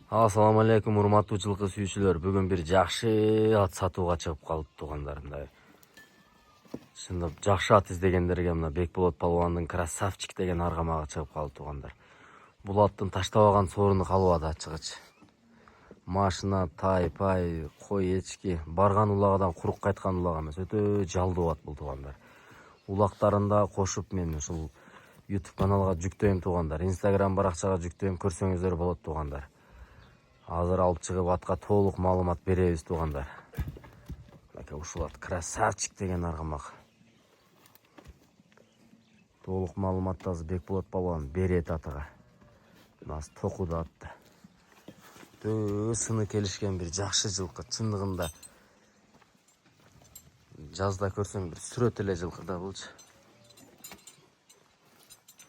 Assalamu alaikum, урматтуу жылкы сүйүүчүлөр. Бүгүн бир жакшы ат сатууга чыгып калып туугандарымдай. Чындап жакшы ат издегендерге мына Бекболот палубандын красавчик деген аргамагы чыгып калып туугандар. Бул аттын таштабаган сооруну калбады ачыгычы. Машина, тай, пай, кой, эчки барган улагадан курук кайткан улак эмес, өтө жалдуу ат бул туугандар. Улактарында кошуп мен ушул YouTube каналга жүктөйм туугандар. Instagram баракчага жүктөйм, көрсөңүздөр болот туугандар. Азыр алып чыгып атка толук маалымат беребиз туугандар. Мына ушул ат красавчик деген аргамак. Толук маалыматты азыр Бекболот палубан берет атыга. Нас токуда атты. Сыны келишкен бир жакшы жылкы, чындыгында жазда көрсөң бир сүрөт эле жылкы да булчу.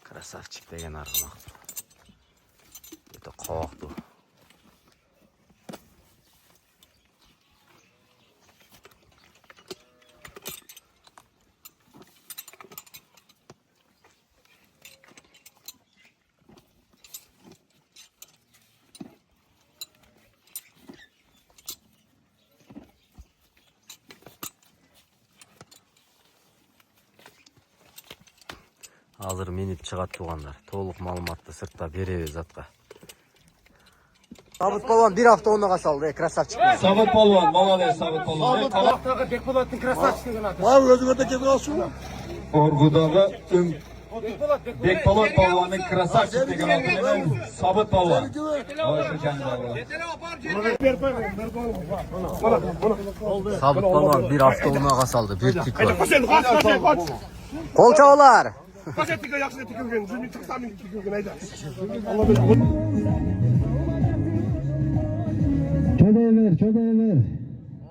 Красавчик деген аргамак. Өтө кабактуу. Азыр минип чыгат туугандар. Толук маалыматты сыртта беребиз атка. Сабыт палубан бир авто онуга салды, красавчик. Сабыт палубан, молодец, Сабыт палубан. Сабыттагы Бекболоттун красавчик деген аты. Мага өзүңөр да келип алсың. Оргудагы Бекболот палубандын красавчик деген аты. Сабыт палубан. Сабыт палубан бир авто онуга салды, бир тик. Кол чабалар. Пакетиге жакшы тикилген, 100 миң тикилген айда. Çödeğiler.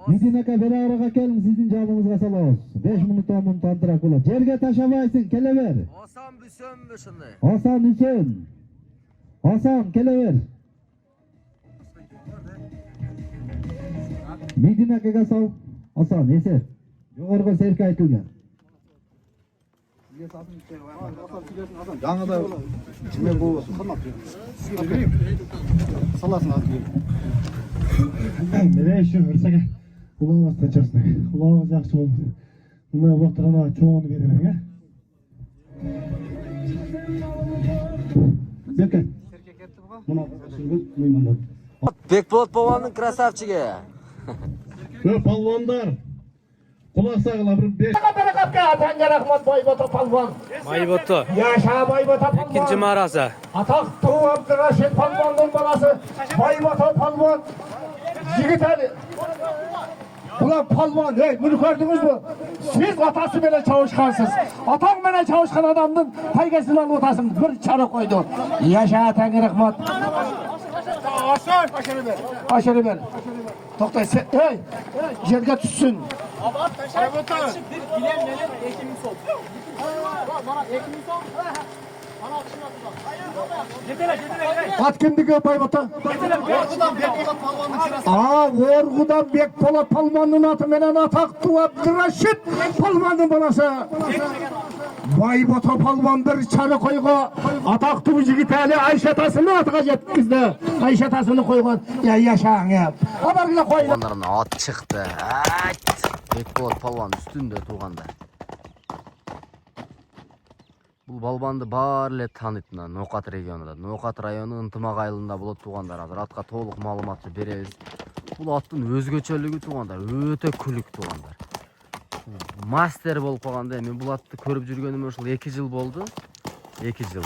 Midinaka beraber gelin sizin canınızga salıyoruz. 5 minut 10 minut andırak olur. Cerge taşamayısın, kelever. Hasan Büsön mü şimdi? Hasan Hüseyin. Hasan, kelever. Midinaka'ga sal. Hasan, eser. Yukarıga serki aytılgan. Жаңыда мен болсын, қымап. Сізге берейін. Саласын алып берейін. Міне үшін ұрсаға құлағыңыз тачасына. Құлағыңыз жақсы болды. Мұндай бұлақтырана чоғыны беремін, Беке. Мұна сүргіл меймандар. Бекболот палубандын красавчиги. Палуандар. Kulak sağla bir 5. Байбото палубан. Байбото. Yaşa Байбото палубан. İkinci mağarası. Атақты Абдырашид палубандын баласы Байбото палубан. Жигитали. Ulan palvan, bunu gördünüz mü? Siz atası bile çalışkansınız. Atan bile çalışkan adamın taygısını alıp otasınız. Bir çarı koydu. Yaşa Tengri Rahmat. Aşırı ver. Toktay, yerge tutsun. At kimdiki Baybat'a? Orgudan Bekbolot palmanın atı menen ataktı Abdurraşid palmanın balası. Baybat'a palman bir çarı koyga ataktı bu jigitali Ayşe tasını atıga jetkizdi. Ayşe tasını koygan. Ya yaşağın ya. Haberle koygan. Onlarına at çıktı. Bekbolot pалубан üstünde tuğanдар. Бул балбанды бар эле таанıyт мына Ноокат регионунда. Ноокат району Ынтымак айылында болот туугандар. Азыр атка толук маалыматты беребиз. Бул аттын өзгөчөлүгү туугандар, өтө күлүк туугандар. Мастер болуп калганда мен бул атты көрүп жүргөнүмө ушул 2 жыл болду. 2 жыл.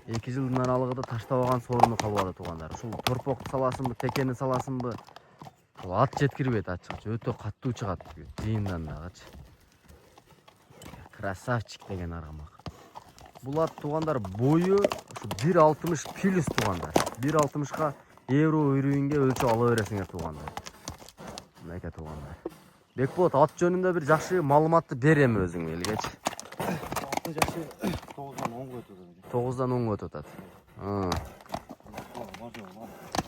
2 жылдын аралыгында таштабаган сооруну калбады туугандар. Ушул торпокту саласынбы, текени саласынбы ат жеткирбейт ачыкчы. Өтө каттуу чыгат жыйындан дагычы. Красавчик деген аргамак. Бул ат туугандар бою 1.60 плюс туугандар. 1.60га евро өрүүнгө өлчөп ала бересиңер туугандар. Мынакей туугандар. Бекболот ат жөнүндө бир жакшы маалыматты берем өзүң элгечи. Аты жакшы 9-дан 10-га өтөт. 9-дан 10-га өтөт.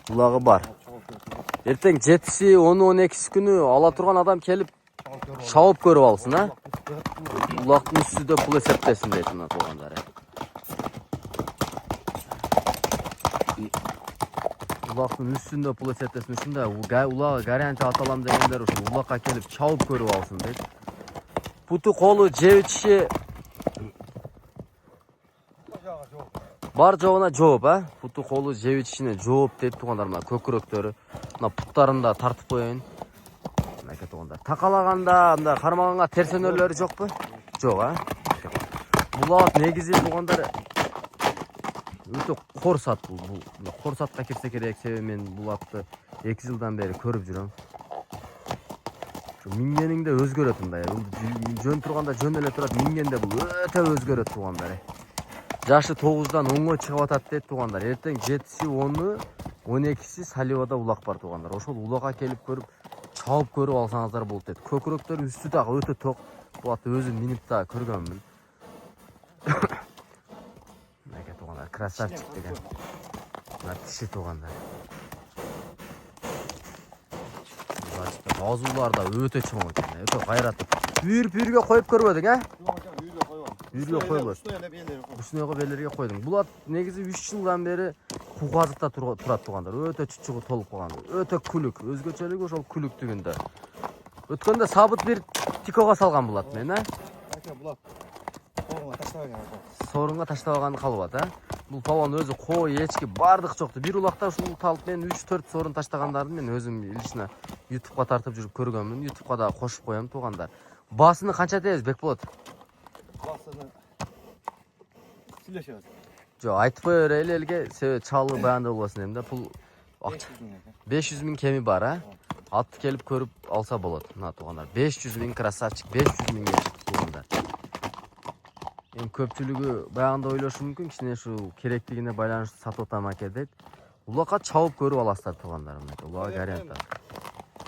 Улагы бар. Эртең 7-си 10-12 күнү ала турган адам келип шауып көрүп алсын, а? Улактын үстүдө пул эсептесин дейт мына туугандар. улактын үстүндө пул эсептесин ушундай улага гарантия аталам дегендер ушул улакка келип чабып көрүп алсын дейт. Путу колу жебичи бар жоогуна жооп, Путу колу жебичине жооп дейт туугандар. Мына көкүрөктөрү, мына путтарында тартып коеюн. Мына туугандар. Такалаганда мындай кармаганга терс өнөрлөрү жокпу? Жок, Бул ат негизи туугандар өтө корсат бул. Корсатка кирсе керек, себеби мен бул атты 2 жылдан бери көрүп жүрөм. Мингениңде өзгөрөт мындай. Жөн турганда жөн эле турат, мингенде бул өтө өзгөрөт туугандар. Жашы 9дан 10го чыгып атат дейт туугандар. Эртең 7си, 10у, 12си Саливада улак бар туугандар. Ошол улакка келип көрүп, чабып көрүп алсаңыздар болот дейт. Көкүрөктөр үстү дагы өтө ток. Бул атты өзүм минип да көргөнмүн. Мына туугандар, красавчик деген. Мына тиши туугандар. Азууларда өтө чоң экен, өтө кайраттуу. Бүйүргө коюп көрбөдүң, Үйргө коюлат. Үстүнө белерге койдуң. Бул ат негизи 3 жылдан бери кугазыкта турат туугандар. Өтө чучугу толуп калган. Өтө күлүк. Өзгөчөлүгү ошол күлүктүгүндө. Өткөндө сабыт бир тикога салган булат мен, Сорунга таштабаган калып, Бул палван өзү кой, эчки бардык жокту. Бир улакта ушул талып мен 3-4 сорун таштагандарын мен өзүм лично YouTube'га тартып жүрүп көргөнмүн. YouTube'га да кошуп коем туугандар. Басыны канча дейбиз, Бекболот? Басыны сүйлөшөбүз. Жок, айтып кое берели элге, себеби чалуу баянда болбосун эми да. Пул 500 000 кеми бар, Атты келип көрүп алса болот. Мына туугандар, 500 000 красавчик, 500 000 туугандар. Эми көпчүлүгү баягында ойлошу мүмкүн, кичине ушу керектигине байланыштуу сатып атам аке дейт. Улакка чабып көрүп аласыздар туугандар. Улак гарантия.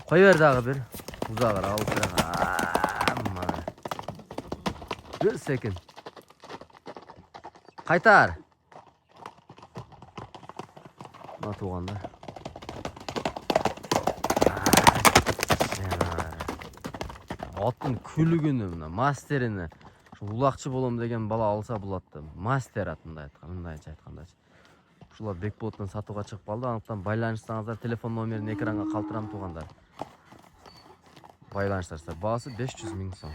Кой бер дагы бир. Узагыр алып бер. Бир секунд. Кайтар. Мына туугандар. Аттын күлүгүнү, мына мастерини, улакчы болом деген бала алса булатты. Мастер атында мындайча айткандачы. Ушулар Бекболоттон сатууга чыгып калды. Анықтан байланышсаңыздар, телефон номерин экранга калтырам туугандар. Байланыштарса, баасы 500 000 сом.